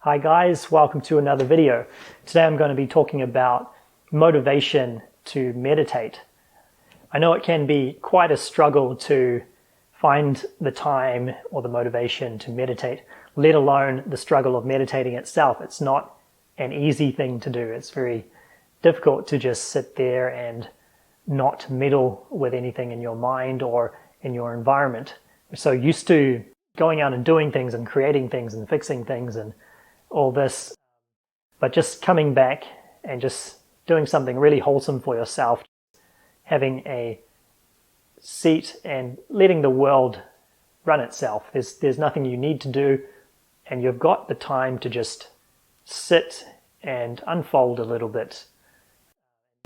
Hi guys, welcome to another video. Today I'm going to be talking about motivation to meditate. I know it can be quite a struggle to find the time or the motivation to meditate, let alone the struggle of meditating itself. It's not an easy thing to do. It's very difficult to just sit there and not meddle with anything in your mind or in your environment. We're so used to going out and doing things and creating things and fixing things and all this, but just coming back and just doing something really wholesome for yourself, having a seat and letting the world run itself. There's nothing you need to do, and you've got the time to just sit and unfold a little bit.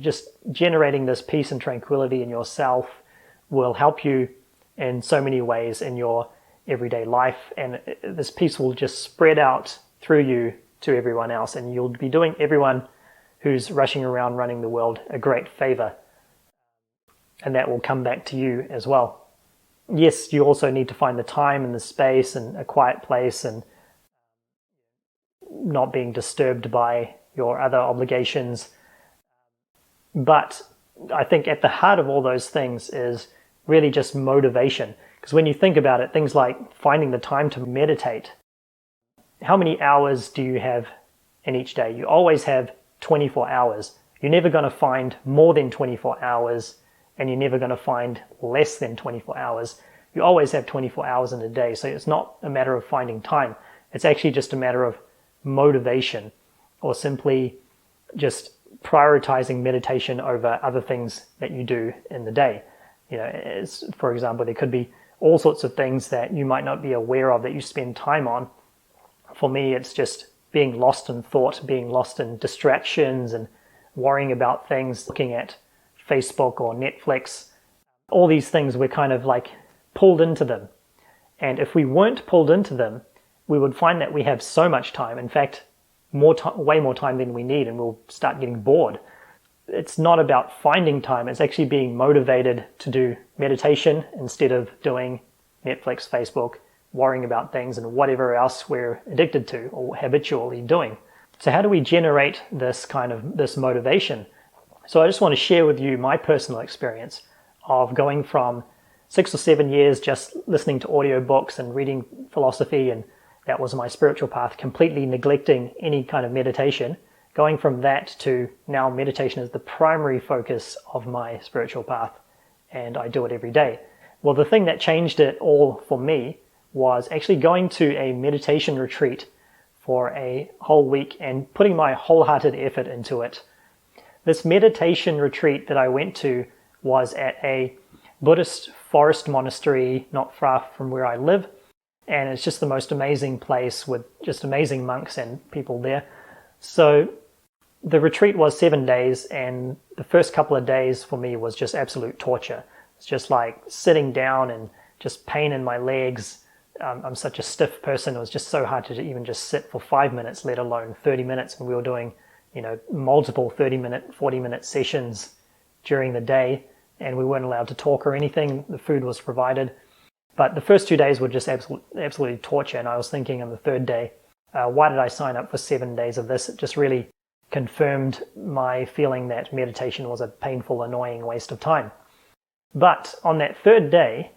Just generating this peace and tranquility in yourself will help you in so many ways in your everyday life, and this peace will just spread out through you to everyone else, and you'll be doing everyone who's rushing around running the world a great favor, and that will come back to you as well. Yes, you also need to find the time and the space and a quiet place and not being disturbed by your other obligations, but I think at the heart of all those things is really just motivation, because when you think about it, things like finding the time to meditate, how many hours do you have in each day? You always have 24 hours. You're never going to find more than 24 hours, and you're never going to find less than 24 hours. You always have 24 hours in a day, so it's not a matter of finding time. It's actually just a matter of motivation, or simply just prioritizing meditation over other things that you do in the day. For example, there could be all sorts of things that you might not be aware of that you spend time on. For me, it's just being lost in thought, being lost in distractions and worrying about things, looking at Facebook or Netflix. All these things, we're kind of like pulled into them. And if we weren't pulled into them, we would find that we have so much time. In fact, way more time than we need, and we'll start getting bored. It's not about finding time. It's actually being motivated to do meditation instead of doing Netflix, Facebook, worrying about things and whatever else we're addicted to or habitually doing. So how do we generate this motivation? So I just want to share with you my personal experience of going from 6 or 7 years just listening to audiobooks and reading philosophy, and that was my spiritual path, completely neglecting any kind of meditation. Going from that to now meditation is the primary focus of my spiritual path, and I do it every day. Well, the thing that changed it all for me was actually going to a meditation retreat for a whole week and putting my wholehearted effort into it. This meditation retreat that I went to was at a Buddhist forest monastery not far from where I live, and it's just the most amazing place with just amazing monks and people there. So the retreat was 7 days, and the first couple of days for me was just absolute torture. It's just like sitting down and just pain in my legs. I'm such a stiff person. It was just so hard to even just sit for 5 minutes, let alone 30 minutes. And we were doing, multiple 30-minute, 40-minute sessions during the day, and we weren't allowed to talk or anything. The food was provided. But the first 2 days were just absolutely torture. And I was thinking on the third day, why did I sign up for 7 days of this? It just really confirmed my feeling that meditation was a painful, annoying waste of time. But on that third day,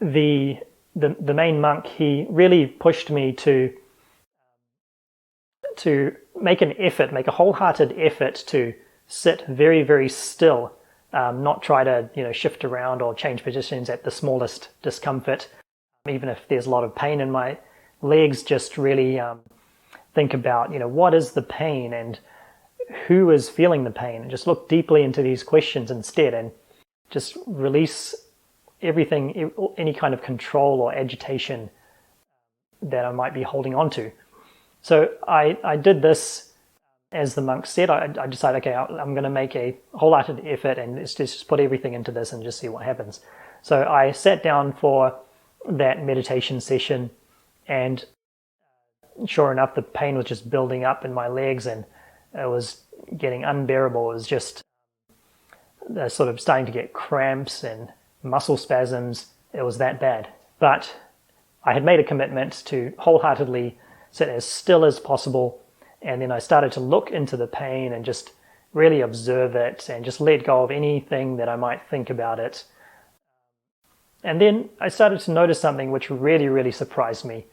the main monk, he really pushed me to make an effort, make a wholehearted effort to sit very, very still, not try to shift around or change positions at the smallest discomfort. Even if there's a lot of pain in my legs, just really think about what is the pain and who is feeling the pain, and just look deeply into these questions instead, and just release everything, any kind of control or agitation that I might be holding on to. So I did this as the monk said. I decided, okay, I'm going to make a wholehearted effort and just put everything into this and just see what happens. So I sat down for that meditation session, and sure enough, the pain was just building up in my legs, and it was getting unbearable. It was just sort of starting to get cramps and muscle spasms. It was that bad. But I had made a commitment to wholeheartedly sit as still as possible. And then I started to look into the pain and just really observe it and just let go of anything that I might think about it. And then I started to notice something which really, really surprised me.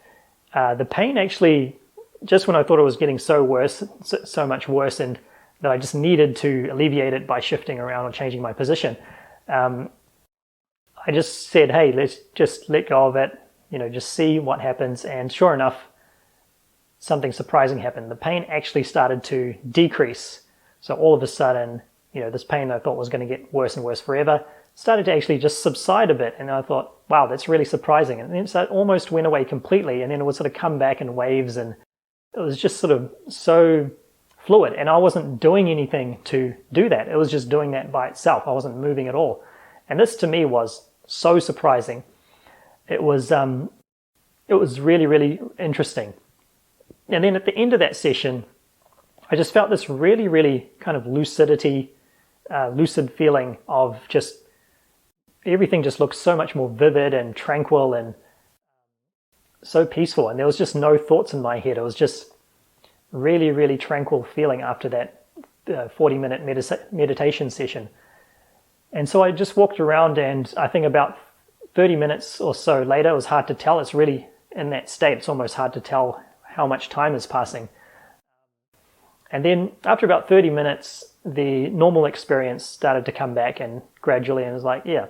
The pain actually, just when I thought it was getting so much worse, and that I just needed to alleviate it by shifting around or changing my position, I just said, hey, let's just let go of it, just see what happens. And sure enough, something surprising happened. The pain actually started to decrease. So all of a sudden, this pain I thought was going to get worse and worse forever started to actually just subside a bit. And I thought, wow, that's really surprising. And then it almost went away completely. And then it would sort of come back in waves. And it was just sort of so fluid. And I wasn't doing anything to do that. It was just doing that by itself. I wasn't moving at all. And this to me was so surprising. It was really, really interesting. And then at the end of that session, I just felt this really, really kind of lucid feeling of just everything just looked so much more vivid and tranquil and so peaceful. And there was just no thoughts in my head. It was just really, really tranquil feeling after that 40-minute meditation session. And so I just walked around, and I think about 30 minutes or so later, it was hard to tell. It's really in that state. It's almost hard to tell how much time is passing. And then after about 30 minutes, the normal experience started to come back, and gradually, and it was like, yeah,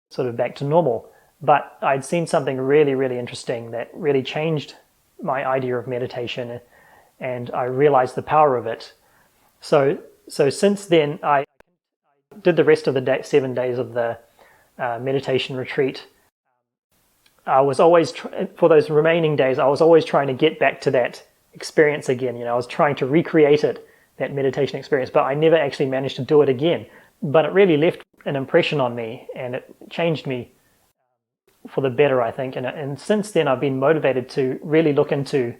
sort of back to normal. But I'd seen something really, really interesting that really changed my idea of meditation, and I realized the power of it. So since then, I did the rest of the 7 days of the meditation retreat. I was always, for those remaining days, I was always trying to get back to that experience again. I was trying to recreate it, that meditation experience, but I never actually managed to do it again. But it really left an impression on me, and it changed me for the better, I think. And since then, I've been motivated to really look into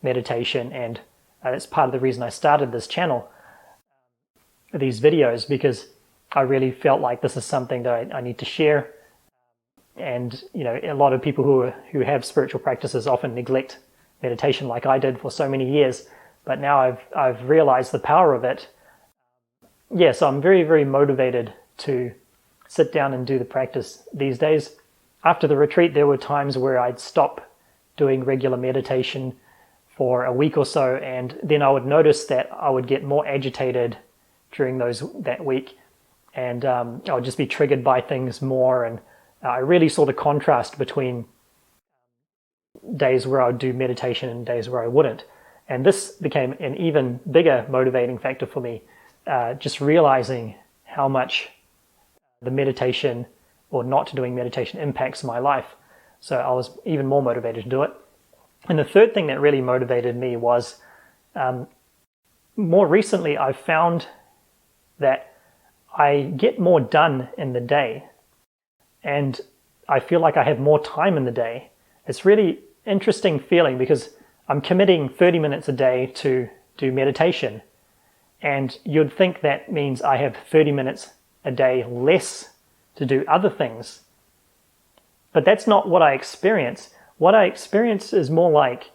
meditation, and that's part of the reason I started this channel, these videos, because I really felt like this is something that I need to share. And a lot of people who have spiritual practices often neglect meditation, like I did for so many years. But now I've realized the power of it. So I'm very, very motivated to sit down and do the practice these days. After the retreat, there were times where I'd stop doing regular meditation for a week or so, and then I would notice that I would get more agitated during that week, and I would just be triggered by things more. And I really saw the contrast between days where I would do meditation and days where I wouldn't. And this became an even bigger motivating factor for me, just realizing how much the meditation or not doing meditation impacts my life. So I was even more motivated to do it. And the third thing that really motivated me was, more recently I've found that I get more done in the day, and I feel like I have more time in the day. It's really interesting feeling, because I'm committing 30 minutes a day to do meditation, and you'd think that means I have 30 minutes a day less to do other things. But that's not what I experience. What I experience is more like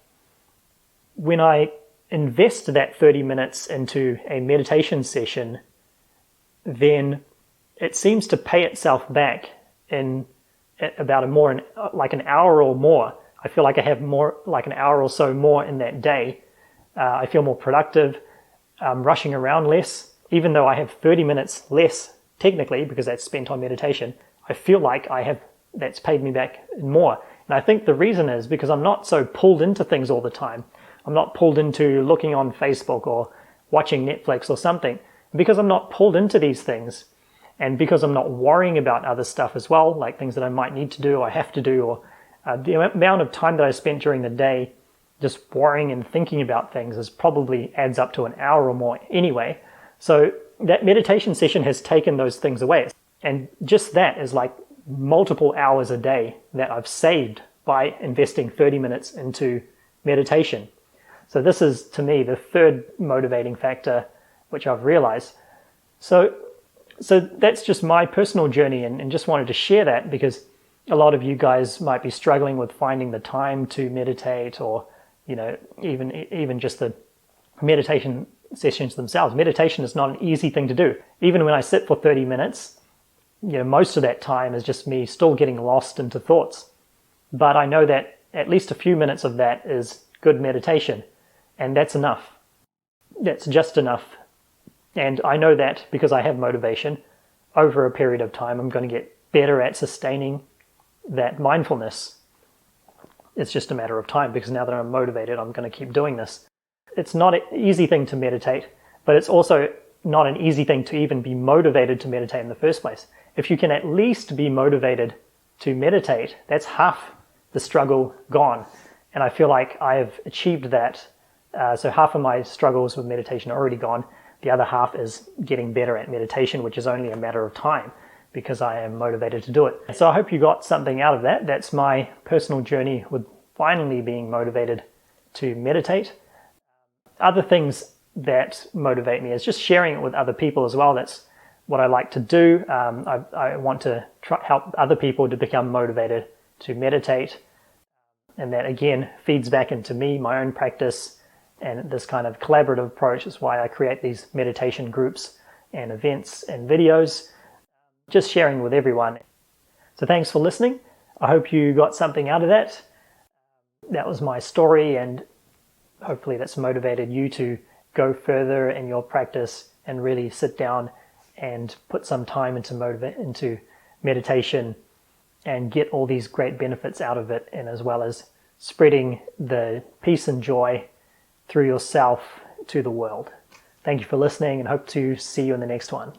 when I invest that 30 minutes into a meditation session, then it seems to pay itself back in about like an hour or more. I feel like I have more, like an hour or so more in that day. I feel more productive. I'm rushing around less. Even though I have 30 minutes less technically, because that's spent on meditation, I feel like that's paid me back more. And I think the reason is because I'm not so pulled into things all the time. I'm not pulled into looking on Facebook or watching Netflix or something. Because I'm not pulled into these things, and because I'm not worrying about other stuff as well, like things that I might need to do or have to do, or the amount of time that I spent during the day just worrying and thinking about things probably adds up to an hour or more anyway. So that meditation session has taken those things away. And just that is like multiple hours a day that I've saved by investing 30 minutes into meditation. So this is, to me, the third motivating factor which I've realized. So that's just my personal journey, and just wanted to share that, because a lot of you guys might be struggling with finding the time to meditate, or even just the meditation sessions themselves. Meditation is not an easy thing to do. Even when I sit for 30 minutes, most of that time is just me still getting lost into thoughts. But I know that at least a few minutes of that is good meditation, and that's enough. That's just enough. And I know that because I have motivation, over a period of time, I'm going to get better at sustaining that mindfulness. It's just a matter of time, because now that I'm motivated, I'm going to keep doing this. It's not an easy thing to meditate, but it's also not an easy thing to even be motivated to meditate in the first place. If you can at least be motivated to meditate, that's half the struggle gone. And I feel like I have achieved that. So half of my struggles with meditation are already gone. The other half is getting better at meditation, which is only a matter of time because I am motivated to do it. So I hope you got something out of that. That's my personal journey with finally being motivated to meditate. Other things that motivate me is just sharing it with other people as well. That's what I like to do. I want to help other people to become motivated to meditate. And that again feeds back into me, my own practice, and this kind of collaborative approach is why I create these meditation groups and events and videos, just sharing with everyone. So thanks for listening. I hope you got something out of that. That was my story, and hopefully that's motivated you to go further in your practice and really sit down and put some time into meditation and get all these great benefits out of it, and as well as spreading the peace and joy through yourself to the world. Thank you for listening, and hope to see you in the next one.